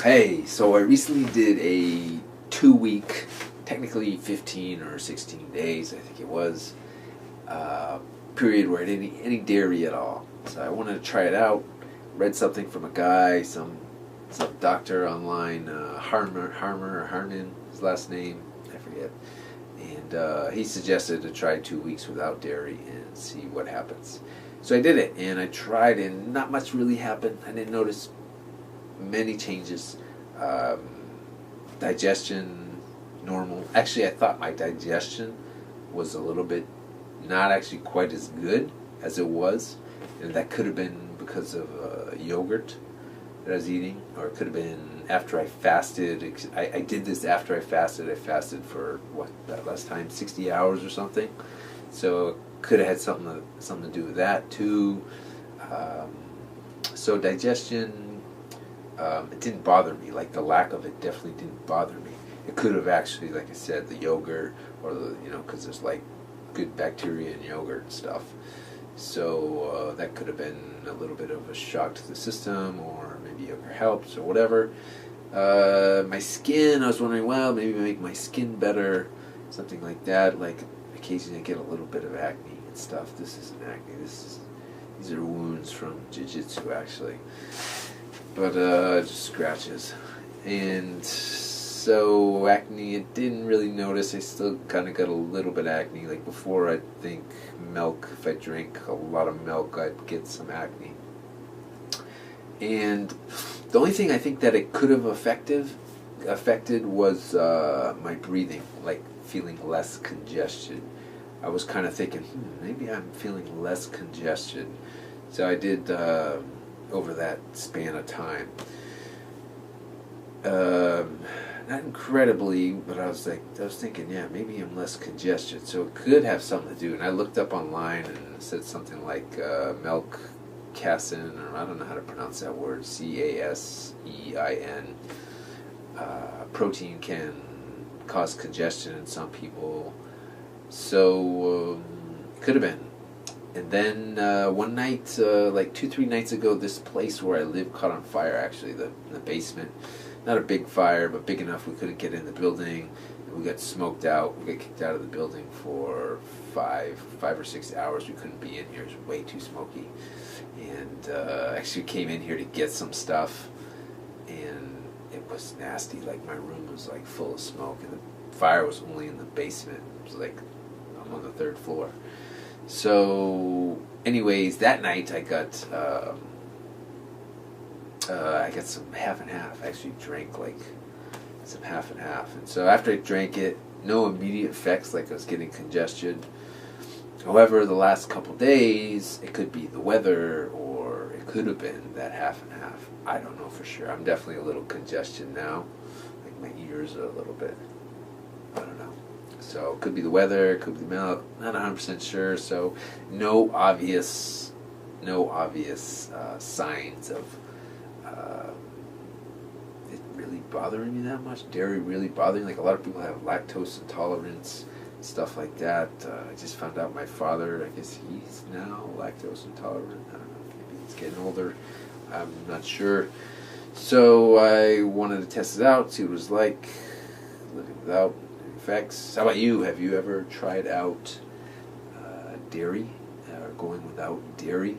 Hey, so I recently did a 2 week, technically 15 or 16 days, I think it was, period where I didn't eat any dairy at all. So I wanted to try it out. Read something from a guy, some doctor online, Harman, his last name, I forget. And he suggested to try 2 weeks without dairy and see what happens. So I did it, and I tried, and not much really happened. I didn't notice many changes. Digestion, normal. Actually, I thought my digestion was a little bit not actually quite as good as it was, and that could have been because of yogurt that I was eating, or it could have been after I fasted. I did this after I fasted. I fasted for that last time, 60 hours or something. So it could have had something to do with that too. So digestion. It didn't bother me. Like, the lack of it definitely didn't bother me. It could have actually, like I said, the yogurt, or because there's like good bacteria in yogurt and stuff. So that could have been a little bit of a shock to the system, or maybe yogurt helps or whatever. My skin, I was wondering, well, maybe make my skin better, something like that. Like, occasionally I get a little bit of acne and stuff. This isn't acne. These are wounds from jiu-jitsu, actually. But just scratches. And so acne, I didn't really notice. I still kind of got a little bit of acne. Like before, I think milk, if I drank a lot of milk, I'd get some acne. And the only thing I think that it could have affected was my breathing, like feeling less congestion. I was kind of thinking, maybe I'm feeling less congestion. So I did... over that span of time. Not incredibly, but I was thinking, yeah, maybe I'm less congested. So it could have something to do. And I looked up online, and it said something like milk casein, or I don't know how to pronounce that word, casein. Protein can cause congestion in some people. So it could have been. And then one night, like 2-3 nights ago, this place where I live caught on fire, actually, in the basement. Not a big fire, but big enough we couldn't get in the building. And we got smoked out. We got kicked out of the building for 5 or 6 hours. We couldn't be in here. It was way too smoky. And actually came in here to get some stuff. And it was nasty. Like, my room was like full of smoke. And the fire was only in the basement. It was like, I'm on the 3rd floor. So, anyways, that night I got some half and half. I actually drank like some half and half, and so after I drank it, no immediate effects, like I was getting congestion. However, the last couple days, it could be the weather, or it could have been that half and half. I don't know for sure. I'm definitely a little congested now. Like, my ears are a little bit. I don't know. So it could be the weather, it could be the milk, not 100% sure. So no obvious signs of it really bothering me that much. Dairy really bothering. Like, a lot of people have lactose intolerance, stuff like that. I just found out my father, I guess he's now lactose intolerant. I don't know, maybe he's getting older. I'm not sure. So I wanted to test it out, see what it was like living without effects. How about you? Have you ever tried out dairy, or going without dairy?